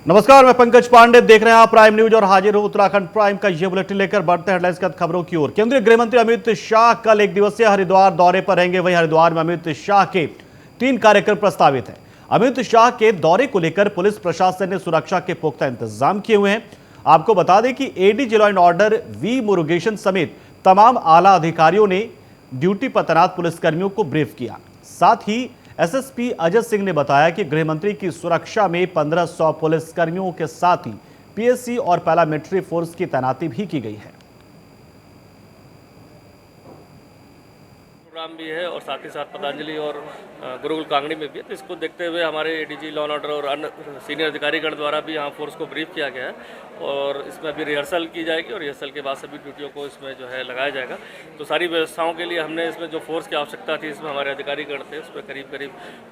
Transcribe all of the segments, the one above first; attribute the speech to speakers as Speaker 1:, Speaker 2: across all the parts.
Speaker 1: नमस्कार, मैं पंकज पांडे, देख रहे हैं आप प्राइम न्यूज और हाजिर हूं उत्तराखंड प्राइम का ये बुलेटिन लेकर। बढ़ते हैं हेडलाइंस के साथ खबरों की ओर। केंद्रीय गृह मंत्री अमित शाह कल एक दिवसीय हरिद्वार दौरे पर रहेंगे। वहीं हरिद्वार में अमित शाह के 3 कार्यक्रम प्रस्तावित हैं। अमित शाह के दौरे को लेकर पुलिस प्रशासन ने सुरक्षा के पुख्ता इंतजाम किए हुए हैं। आपको बता दें कि ADG law and order V Murugesan समेत तमाम आला अधिकारियों ने ड्यूटी पर तैनात पुलिसकर्मियों को ब्रीफ किया। साथ ही एसएसपी अजय सिंह ने बताया कि गृह मंत्री की सुरक्षा में 1500 पुलिसकर्मियों के साथ ही पीएससी और पैरामिलिट्री फोर्स की तैनाती भी की गई है।
Speaker 2: प्रोग्राम भी है और साथ ही साथ पतंजलि और गुरुकुल कांगड़ी में भी है। तो इसको देखते हुए हमारे एडीजी लॉ एंड ऑर्डर और अन्य सीनियर अधिकारीगण द्वारा भी यहाँ फोर्स को ब्रीफ किया गया है और इसमें अभी रिहर्सल की जाएगी और रिहर्सल के बाद सभी ड्यूटियों को इसमें जो है लगाया जाएगा। तो सारी व्यवस्थाओं के लिए हमने इसमें जो फोर्स की आवश्यकता थी, इसमें हमारे अधिकारीगण थे, उसमें करीब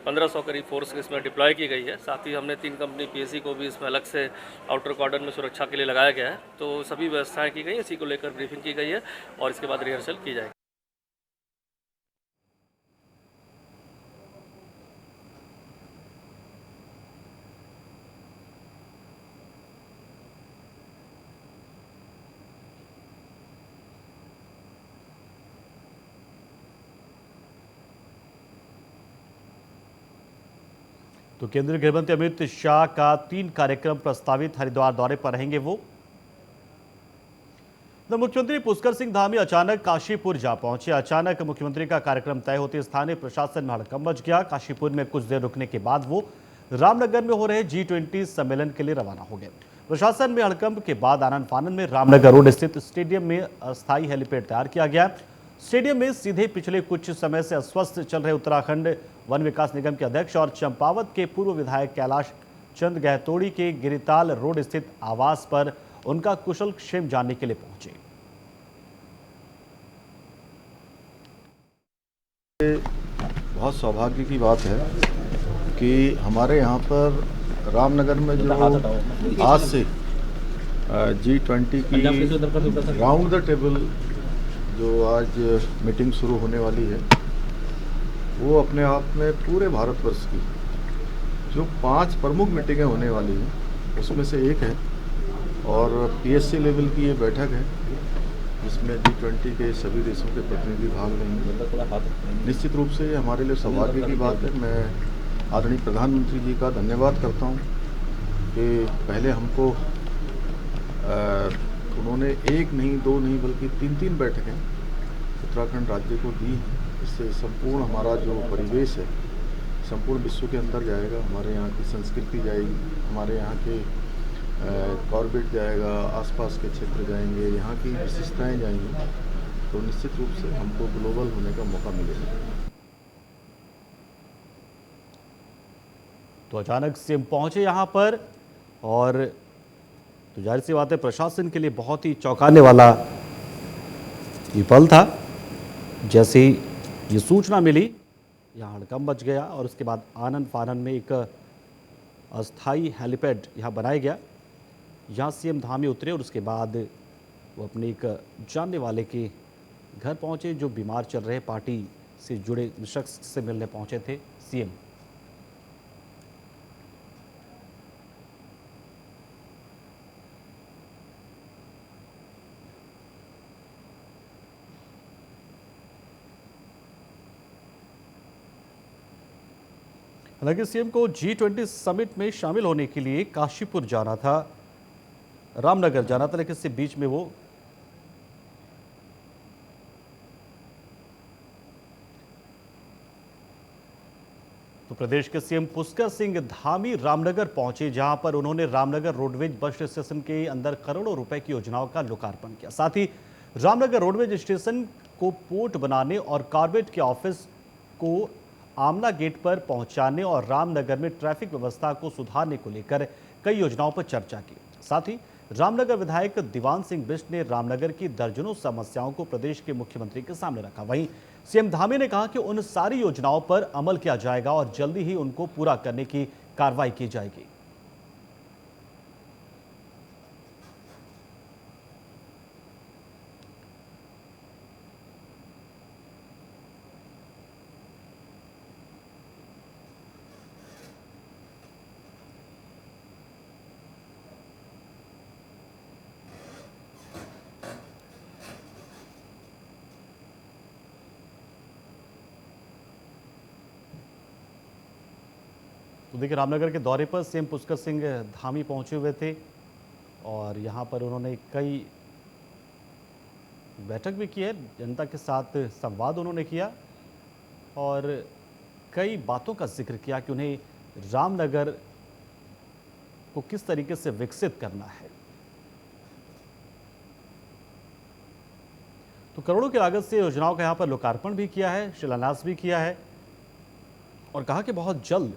Speaker 2: 1500 करीब फोर्स इसमें डिप्लॉय की गई है। साथ ही हमने 3 कंपनी पीएससी को भी इसमें अलग से आउटर कॉर्डन में सुरक्षा के लिए लगाया गया है। तो सभी व्यवस्थाएँ की गई, इसी को लेकर ब्रीफिंग की गई है और इसके बाद रिहर्सल की जाएगी।
Speaker 1: तो केंद्रीय गृह मंत्री अमित शाह का 3 कार्यक्रम प्रस्तावित, हरिद्वार दौरे पर रहेंगे वो। तो मुख्यमंत्री पुष्कर सिंह धामी अचानक काशीपुर जा पहुंचे। अचानक मुख्यमंत्री का कार्यक्रम तय होते स्थानीय प्रशासन में हड़कंप मच गया। काशीपुर में कुछ देर रुकने के बाद वो रामनगर में हो रहे G20 सम्मेलन के लिए रवाना हो गए। प्रशासन में हड़कंप के बाद आनन फानन में रामनगर रोड स्थित स्टेडियम में अस्थायी हेलीपैड तैयार किया गया। स्टेडियम में सीधे पिछले कुछ समय से अस्वस्थ चल रहे उत्तराखंड वन विकास निगम के अध्यक्ष और चंपावत के पूर्व विधायक कैलाश चंद गहतोड़ी के गिरिताल रोड स्थित आवास पर उनका कुशल क्षेम जानने के लिए पहुंचे।
Speaker 3: बहुत सौभाग्य की बात है कि हमारे यहाँ पर रामनगर में जो आज से G20 की राउंड द टेबल जो आज मीटिंग शुरू होने वाली है, वो अपने आप में पूरे भारतवर्ष की जो 5 प्रमुख मीटिंगें होने वाली हैं उसमें से एक है और पीएससी लेवल की ये बैठक है जिसमें G20 के सभी देशों के प्रतिनिधि भाग लेंगे। निश्चित रूप से ये हमारे लिए सौभाग्य की बात है। मैं आदरणीय प्रधानमंत्री जी का धन्यवाद करता हूँ कि पहले हमको उन्होंने 1 नहीं 2 नहीं बल्कि 3 बैठकें उत्तराखंड राज्य को दी। इससे संपूर्ण हमारा जो परिवेश है संपूर्ण विश्व के अंदर जाएगा। हमारे यहाँ की संस्कृति जाएगी, हमारे यहाँ के कॉर्बेट जाएगा, आसपास के क्षेत्र जाएंगे, यहाँ की विशेषताएं जाएंगी। तो निश्चित रूप से हमको ग्लोबल होने का मौका मिलेगा।
Speaker 1: तो अचानक सीएम पहुंचे यहाँ पर और तो जाहिर सी बात है प्रशासन के लिए बहुत ही चौंकाने वाला ये पल था। जैसे ही ये सूचना मिली यहाँ हड़कंप मच गया और उसके बाद आनन फानन में एक अस्थाई हेलीपैड यहाँ बनाया गया। यहाँ सीएम धामी उतरे और उसके बाद वो अपने एक जानने वाले के घर पहुँचे जो बीमार चल रहे पार्टी से जुड़े शख्स से मिलने पहुँचे थे सीएम। हालांकि सीएम को G20 समिट में शामिल होने के लिए काशीपुर जाना था, रामनगर जाना था, लेकिन इससे बीच में वो तो प्रदेश के सीएम पुष्कर सिंह धामी रामनगर पहुंचे, जहां पर उन्होंने रामनगर रोडवेज बस स्टेशन के अंदर करोड़ों रुपए की योजनाओं का लोकार्पण किया। साथ ही रामनगर रोडवेज स्टेशन को पोर्ट बनाने और कॉर्बेट के ऑफिस को आमला गेट पर पहुंचाने और रामनगर में ट्रैफिक व्यवस्था को सुधारने को लेकर कई योजनाओं पर चर्चा की। साथ ही रामनगर विधायक दीवान सिंह बिष्ट ने रामनगर की दर्जनों समस्याओं को प्रदेश के मुख्यमंत्री के सामने रखा। वहीं सीएम धामी ने कहा कि उन सारी योजनाओं पर अमल किया जाएगा और जल्दी ही उनको पूरा करने की कार्रवाई की जाएगी। तो देखिए, रामनगर के दौरे पर सीएम पुष्कर सिंह धामी पहुंचे हुए थे और यहां पर उन्होंने कई बैठक भी की है, जनता के साथ संवाद उन्होंने किया और कई बातों का जिक्र किया कि उन्हें रामनगर को किस तरीके से विकसित करना है। तो करोड़ों की लागत से योजनाओं का यहां पर लोकार्पण भी किया है, शिलान्यास भी किया है और कहा कि बहुत जल्द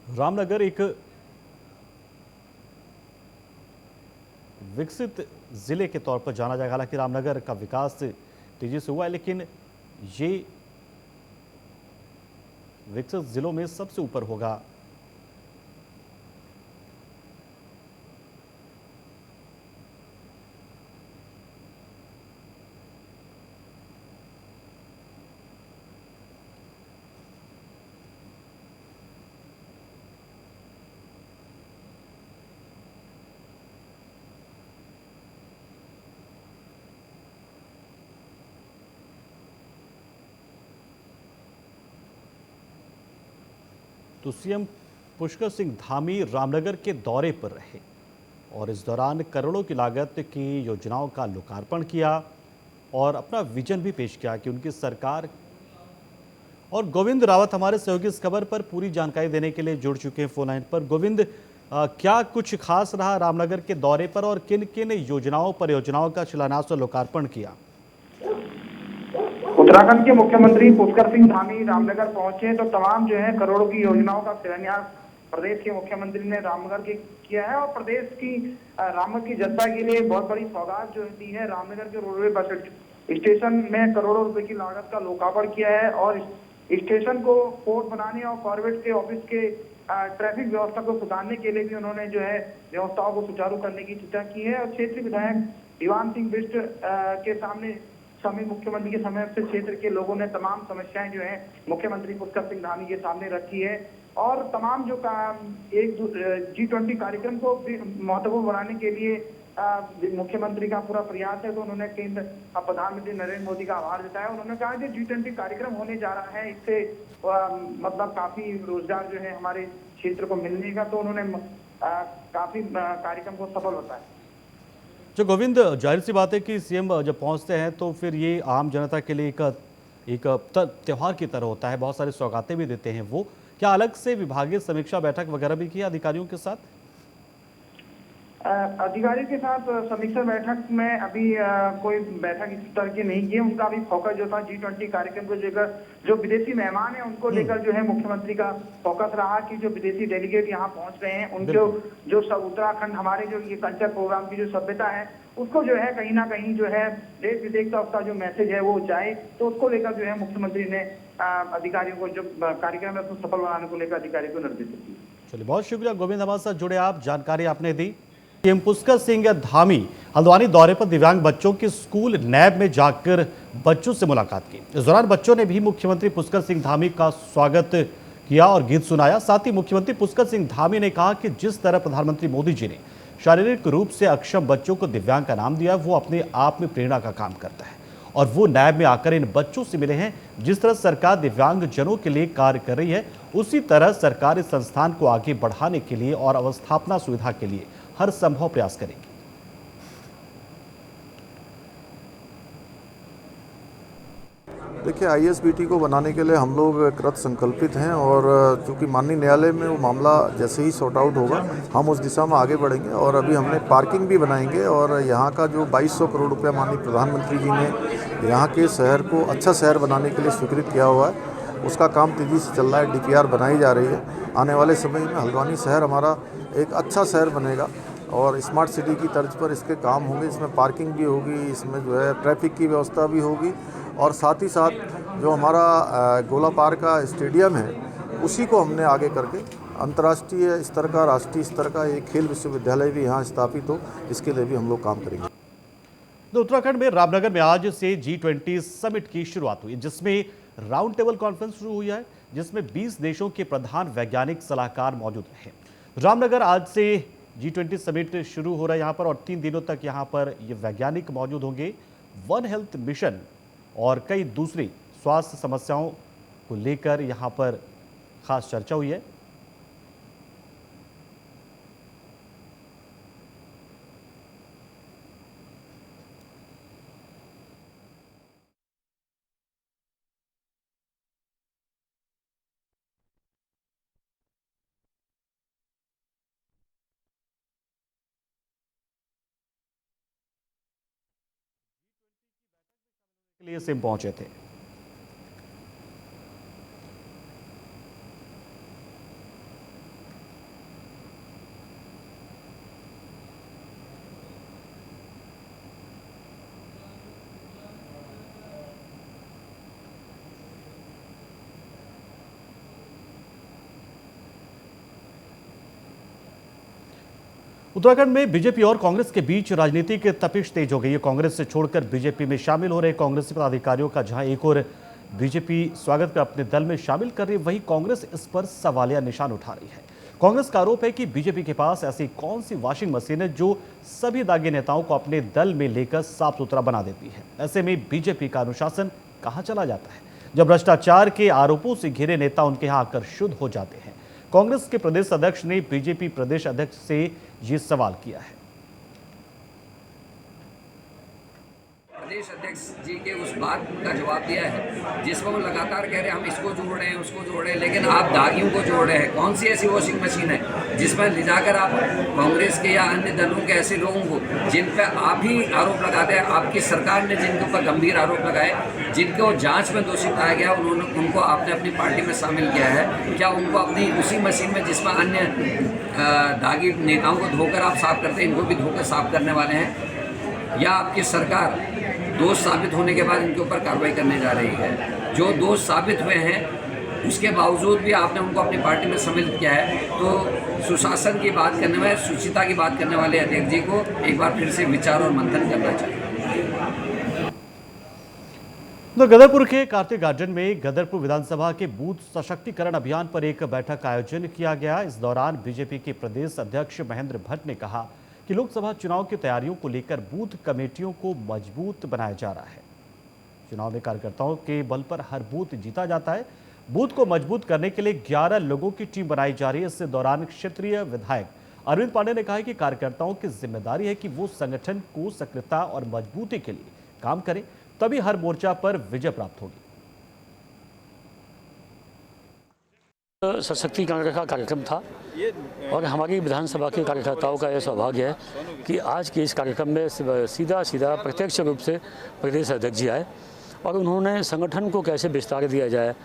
Speaker 1: रामनगर एक विकसित जिले के तौर पर जाना जाएगा। हालांकि रामनगर का विकास तेजी से हुआ है, लेकिन ये विकसित जिलों में सबसे ऊपर होगा। तो सीएम पुष्कर सिंह धामी रामनगर के दौरे पर रहे और इस दौरान करोड़ों की लागत की योजनाओं का लोकार्पण किया और अपना विजन भी पेश किया कि उनकी सरकार। और गोविंद रावत हमारे सहयोगी इस खबर पर पूरी जानकारी देने के लिए जुड़ चुके हैं फोन लाइन पर। गोविंद, क्या कुछ खास रहा रामनगर के दौरे पर और किन किन योजनाओं परियोजनाओं का शिलान्यास और लोकार्पण किया?
Speaker 4: उत्तराखंड के मुख्यमंत्री पुष्कर सिंह धामी रामनगर पहुंचे तो तमाम जो है करोड़ों की योजनाओं का शिलान्यास प्रदेश के मुख्यमंत्री ने रामनगर के किया है और प्रदेश की रामनगर की जनता के लिए बहुत बड़ी सौगात जो दी है। रामनगर के रोडवे बस स्टेशन में करोड़ों रुपए की लागत का लोकार्पण किया है और स्टेशन को पोर्ट बनाने और कॉर्बेट के ऑफिस के ट्रैफिक व्यवस्था को सुधारने के लिए भी उन्होंने जो है व्यवस्थाओं को सुचारू करने की चिंता की है। और क्षेत्रीय विधायक दीवान सिंह बिष्ट के सामने मुख्यमंत्री के समय से क्षेत्र के लोगों ने तमाम समस्याएं जो है मुख्यमंत्री पुष्कर सिंह धामी के सामने रखी है और तमाम जो एक G20 कार्यक्रम को महत्वपूर्ण बनाने के लिए मुख्यमंत्री का पूरा प्रयास है। तो उन्होंने केंद्र प्रधानमंत्री नरेंद्र मोदी का आभार जताया। उन्होंने कहा कि G20 कार्यक्रम होने जा रहा है, इससे मतलब काफी रोजगार जो है हमारे क्षेत्र को मिलने का। तो उन्होंने काफी कार्यक्रम को सफल बताया।
Speaker 1: जो गोविंद, जाहिर सी बात है कि सीएम जब पहुंचते हैं तो फिर ये आम जनता के लिए एक त्यौहार की तरह होता है, बहुत सारी सौगातें भी देते हैं वो। क्या अलग से विभागीय समीक्षा बैठक वगैरह भी की अधिकारियों के साथ?
Speaker 4: अधिकारियों के साथ समीक्षा बैठक में अभी कोई बैठक इस तरह की नहीं की। उनका अभी फोकस जो था G20 कार्यक्रम को लेकर, जो विदेशी मेहमान है उनको लेकर जो है मुख्यमंत्री का फोकस रहा कि जो विदेशी डेलीगेट यहाँ पहुंच रहे हैं उनको जो सब उत्तराखंड हमारे जो ये कल्चर प्रोग्राम की जो सभ्यता है उसको जो है कहीं ना कहीं जो है देश विदेश का उसका जो मैसेज है वो जाए। तो उसको लेकर जो है मुख्यमंत्री ने अधिकारियों को जो कार्यक्रम है उसको सफल बनाने को लेकर अधिकारियों को निर्देश दिए।
Speaker 1: चलिए, बहुत शुक्रिया गोविंद, हमारे साथ जुड़े आप, जानकारी आपने दी। सीएम पुष्कर सिंह धामी हल्द्वानी दौरे पर दिव्यांग बच्चों के स्कूल नैब में जाकर बच्चों से मुलाकात की। इस दौरान बच्चों ने भी मुख्यमंत्री पुष्कर सिंह धामी का स्वागत किया और गीत सुनाया। साथ ही मुख्यमंत्री पुष्कर सिंह धामी ने कहा कि जिस तरह प्रधानमंत्री मोदी जी ने शारीरिक रूप से अक्षम बच्चों को दिव्यांग का नाम दिया, वो अपने आप में प्रेरणा का काम करता है और वो नैब में आकर इन बच्चों से मिले हैं। जिस तरह सरकार दिव्यांग जनों के लिए कार्य कर रही है, उसी तरह सरकार इस संस्थान को आगे बढ़ाने के लिए और अवस्थापना सुविधा के लिए हर संभव प्रयास करेगी।
Speaker 3: देखिए, ISBT को बनाने के लिए हम लोग कृत संकल्पित हैं और चूँकि माननीय न्यायालय में वो मामला जैसे ही सॉर्ट आउट होगा हम उस दिशा में आगे बढ़ेंगे। और अभी हमने पार्किंग भी बनाएंगे और यहाँ का जो 2200 करोड़ रुपया माननीय प्रधानमंत्री जी ने यहाँ के शहर को अच्छा शहर बनाने के लिए स्वीकृत किया हुआ है, उसका काम तेज़ी से चल रहा है। DPR बनाई जा रही है। आने वाले समय में हल्द्वानी शहर हमारा एक अच्छा शहर बनेगा और स्मार्ट सिटी की तर्ज पर इसके काम होंगे। इसमें पार्किंग भी होगी, इसमें जो है ट्रैफिक की व्यवस्था भी होगी और साथ ही साथ जो हमारा गोलापार का स्टेडियम है उसी को हमने आगे करके अंतर्राष्ट्रीय स्तर का, राष्ट्रीय स्तर का एक खेल विश्वविद्यालय भी यहाँ स्थापित हो, इसके लिए भी हम लोग काम करेंगे।
Speaker 1: तो उत्तराखंड में रामनगर में आज से G20 समिट की शुरुआत हुई, जिसमें राउंड टेबल कॉन्फ्रेंस शुरू हुई है, जिसमें 20 देशों के प्रधान वैज्ञानिक सलाहकार मौजूद रहे। रामनगर आज से G20 समिट शुरू हो रहा है यहाँ पर और 3 दिनों तक यहाँ पर ये वैज्ञानिक मौजूद होंगे। वन हेल्थ मिशन और कई दूसरी स्वास्थ्य समस्याओं को लेकर यहाँ पर खास चर्चा हुई है लिए सिम पहुंचे थे। उत्तराखंड में बीजेपी और कांग्रेस के बीच राजनीति की तपिश तेज हो गई है। कांग्रेस से छोड़कर बीजेपी में शामिल हो रहे कांग्रेसी पदाधिकारियों का जहां एक और बीजेपी स्वागत कर अपने दल में शामिल कर रही है, वहीं कांग्रेस इस पर सवालिया निशान उठा रही है। कांग्रेस का आरोप है कि बीजेपी के पास ऐसी कौन सी वॉशिंग मशीन है जो सभी दागी नेताओं को अपने दल में लेकर साफ सुथरा बना देती है। ऐसे में बीजेपी का अनुशासन कहां चला जाता है जब भ्रष्टाचार के आरोपों से घिरे नेता उनके यहां आकर शुद्ध हो जाते हैं। कांग्रेस के प्रदेश अध्यक्ष ने बीजेपी प्रदेश अध्यक्ष से ये सवाल किया है।
Speaker 5: प्रदेश अध्यक्ष जी के उस बात का जवाब दिया है जिसमें वो लगातार कह रहे हैं हम इसको जोड़ रहे हैं उसको जोड़ रहे हैं, लेकिन आप दागियों को जोड़ रहे हैं। कौन सी ऐसी वॉशिंग मशीन है जिसमें ले जाकर आप कांग्रेस के या अन्य दलों के ऐसे लोगों को जिन पर आप ही आरोप लगाते हैं, आपकी सरकार ने जिनके ऊपर गंभीर आरोप लगाए, जिनको जांच में दोषी पाया गया, उनको आपने अपनी पार्टी में शामिल किया है। क्या उनको अपनी उसी मशीन में जिसमें अन्य दागी नेताओं को धोकर आप साफ करते हैं, इनको भी धोकर साफ करने वाले हैं? या आपकी सरकार दोष साबित होने के बाद इनके ऊपर कार्रवाई करने जा रही है? जो दोष साबित हुए हैं उसके बावजूद भी आपने उनको अपनी पार्टी में सम्मिलित किया है। तो सुशासन की बात करने वाले, शुचिता की बात करने वाले अध्यक्ष जी को एक बार फिर से विचार और मंथन करना चाहिए।
Speaker 1: तो गदरपुर के कार्तिक गार्डन में गदरपुर विधानसभा के बूथ सशक्तिकरण अभियान पर एक बैठक का आयोजन किया गया। इस दौरान बीजेपी के प्रदेश अध्यक्ष महेंद्र भट्ट ने कहा कि लोकसभा चुनाव की तैयारियों को लेकर बूथ कमेटियों को मजबूत बनाया जा रहा है। चुनाव में कार्यकर्ताओं के बल पर हर बूथ जीता जाता है। बूथ को मजबूत करने के लिए 11 लोगों की टीम बनाई जा रही है। इस दौरान क्षेत्रीय विधायक अरविंद पांडे ने कहा कि कार्यकर्ताओं की जिम्मेदारी है कि वो संगठन को सक्रियता और मजबूती के लिए काम करें, तभी हर मोर्चा पर विजय प्राप्त होगी।
Speaker 6: सशक्तिकरण का कार्यक्रम था और हमारी विधानसभा के कार्यकर्ताओं का यह सौभाग्य है कि आज के इस कार्यक्रम में सीधा प्रत्यक्ष रूप से प्रदेश अध्यक्ष जी आए और उन्होंने संगठन को कैसे विस्तार दिया जाए,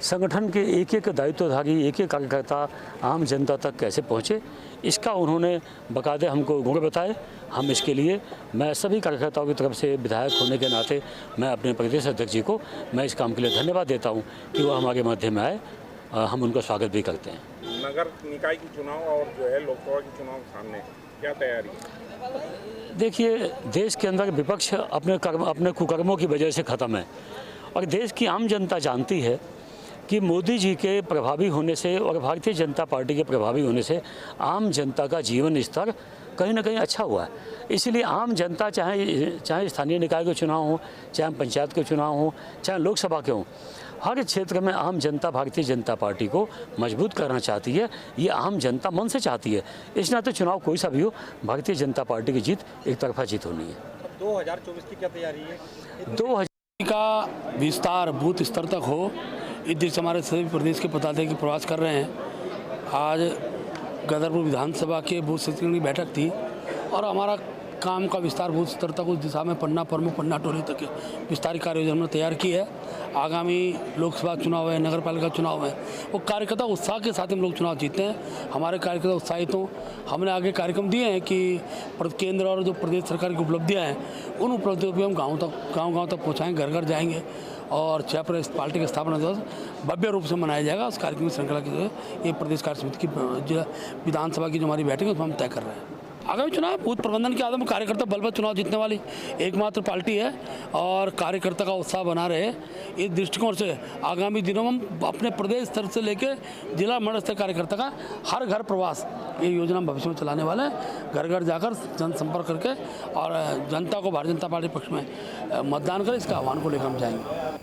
Speaker 6: संगठन के एक एक दायित्वधारी एक एक कार्यकर्ता आम जनता तक कैसे पहुँचे, इसका उन्होंने बाकायदे हमको गुण बताए। हम इसके लिए मैं सभी कार्यकर्ताओं की तरफ से विधायक होने के नाते मैं अपने प्रदेश अध्यक्ष जी को मैं इस काम के लिए धन्यवाद देता हूँ कि वो हमारे मध्य में आए। हम उनका स्वागत भी करते हैं।
Speaker 7: नगर निकाय की चुनाव और जो है लोकसभा की चुनाव सामने, क्या तैयारी है?
Speaker 6: देखिए, देश के अंदर विपक्ष अपने कुकर्मों की वजह से ख़त्म है और देश की आम जनता जानती है कि मोदी जी के प्रभावी होने से और भारतीय जनता पार्टी के प्रभावी होने से आम जनता का जीवन स्तर कहीं ना कहीं अच्छा हुआ है। इसलिए आम जनता चाहे स्थानीय निकाय के चुनाव हो, चाहे पंचायत के चुनाव हो, चाहे लोकसभा के हों, हर क्षेत्र में आम जनता भारतीय जनता पार्टी को मजबूत करना चाहती है। ये आम जनता मन से चाहती है। इस नाते चुनाव कोई सा भी हो, भारतीय जनता पार्टी की जीत एक तरफा जीत होनी है।
Speaker 7: 2024 की क्या तैयारी है?
Speaker 6: 2024
Speaker 8: का विस्तार बूथ स्तर तक हो, इस दृष्टि हमारे सभी प्रदेश के पदाधिकारी प्रवास कर रहे हैं। आज गदरपुर विधानसभा के बूथ सचिव की बैठक थी और हमारा काम का विस्तार बूथ स्तर तक उस दिशा में पन्ना प्रमुख पन्ना टोली तक विस्तार कार्य योजना हमने तैयार की है। आगामी लोकसभा चुनाव है, नगर पालिका चुनाव है, वो कार्यकर्ता उत्साह के साथ हम लोग चुनाव जीतते हैं। हमारे कार्यकर्ता उत्साहित हों। हमने आगे कार्यक्रम दिए हैं कि केंद्र और जो प्रदेश सरकार की उपलब्धियाँ हैं उन उपलब्धियों पर हम गाँव तक पहुँचाएँगे, घर घर जाएँगे और 6 अप्रैल पार्टी की स्थापना दिवस भव्य रूप से मनाया जाएगा। उस कार्यक्रम की श्रृंखला की ये प्रदेश कार्य समिति की विधानसभा की जो हमारी बैठक है उसमें हम तय कर रहे हैं। आगामी चुनाव बूथ प्रबंधन के आधार पर कार्यकर्ता बल पर चुनाव जीतने वाली एकमात्र पार्टी है और कार्यकर्ता का उत्साह बना रहे, इस दृष्टिकोण से आगामी दिनों में हम अपने प्रदेश स्तर से लेकर जिला मंडल स्तर कार्यकर्ता का हर घर प्रवास ये योजना भविष्य में चलाने वाले हैं। घर घर जाकर जनसंपर्क करके और जनता को भारतीय जनता पार्टी पक्ष में मतदान करें, इसका आह्वान को लेकर हम जाएंगे।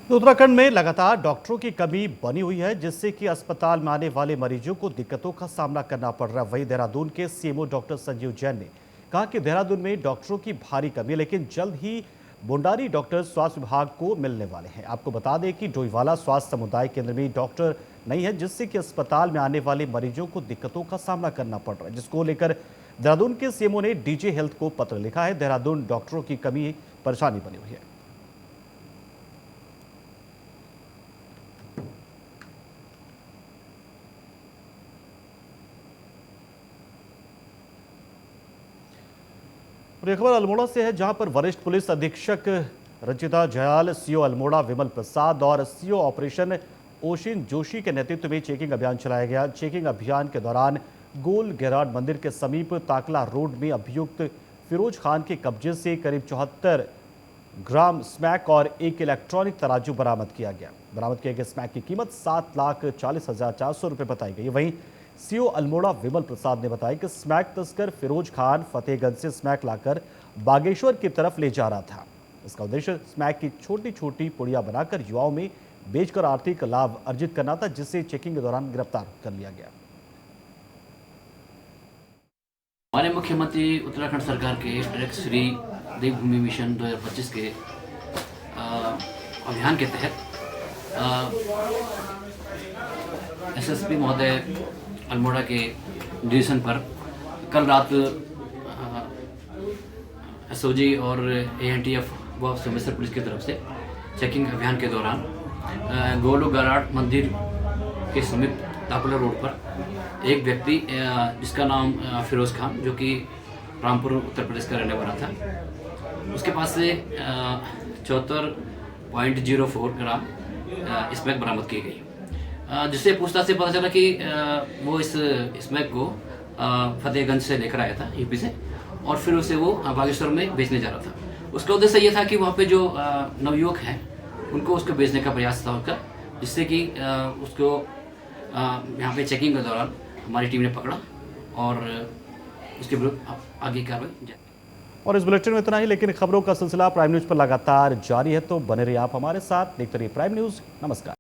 Speaker 1: उत्तराखंड में लगातार डॉक्टरों की कमी बनी हुई है, जिससे कि अस्पताल में आने वाले मरीजों को दिक्कतों का सामना करना पड़ रहा है। वहीं देहरादून के सीएमओ डॉक्टर संजीव जैन ने कहा कि देहरादून में डॉक्टरों की भारी कमी है, लेकिन जल्द ही बुंडारी डॉक्टर स्वास्थ्य विभाग को मिलने वाले हैं। आपको बता दें कि डोईवाला स्वास्थ्य समुदाय केंद्र में डॉक्टर नहीं है, जिससे कि अस्पताल में आने वाले मरीजों को दिक्कतों का सामना करना पड़ रहा है, जिसको लेकर देहरादून के सीएमओ ने डीजी हेल्थ को पत्र लिखा है। देहरादून डॉक्टरों की कमी परेशानी बनी हुई है। और यह खबर अल्मोड़ा से है, जहां पर वरिष्ठ पुलिस अधीक्षक रंजिता जयाल, सीओ अल्मोड़ा विमल प्रसाद और सीओ ऑपरेशन ओशिन जोशी के नेतृत्व में चेकिंग अभियान चलाया गया। चेकिंग अभियान के दौरान गोल गेराड मंदिर के समीप ताकला रोड में अभियुक्त फिरोज खान के कब्जे से करीब 74 ग्राम स्मैक और एक इलेक्ट्रॉनिक तराजू बरामद किया गया। बरामद किए गए स्मैक की कीमत 7,40,400 रुपये बताई गई। वहीं सीओ अल्मोड़ा विमल प्रसाद ने बताया कि स्मैक तस्कर फिरोज खान फतेहगंज से स्मैक लाकर बागेश्वर की तरफ ले जा रहा था। इसका उद्देश्य स्मैक की छोटी छोटी पुड़िया बनाकर युवाओं में बेचकर आर्थिक लाभ अर्जित करना था, जिसे चेकिंग के दौरान गिरफ्तार कर लिया गया।
Speaker 9: हमारे मुख्यमंत्री उत्तराखंड सरकार के डायरेक्ट श्री देवभूमि मिशन 2025 के अभियान के तहत एसएसपी महोदय अल्मोड़ा के डिवीज़न पर कल रात एसओजी और एएनटीएफ व सोमेश्वर पुलिस की तरफ से चेकिंग अभियान के दौरान गोलो गराड मंदिर के समीप ताकुला रोड पर एक व्यक्ति जिसका नाम फिरोज खान, जो कि रामपुर उत्तर प्रदेश का रहने वाला था, उसके पास से 74.04 ग्राम स्मैक बरामद की गई, जिससे पूछताछ से पता चला कि वो इस स्मैक को फतेहगंज से लेकर आया था, यूपी से, और फिर उसे वो बागेश्वर में बेचने जा रहा था। उसका उद्देश्य ये था कि वहाँ पे जो नवयुवक हैं उनको उसको बेचने का प्रयास था उसका, जिससे कि उसको यहाँ पे चेकिंग के दौरान हमारी टीम ने पकड़ा और उसके विरुद्ध आगे कार्रवाई।
Speaker 1: और इस बुलेटिन में इतना ही, लेकिन खबरों का सिलसिला प्राइम न्यूज़ पर लगातार जारी है, तो बने रहिए आप हमारे साथ, देखते रहिए प्राइम न्यूज़। नमस्कार।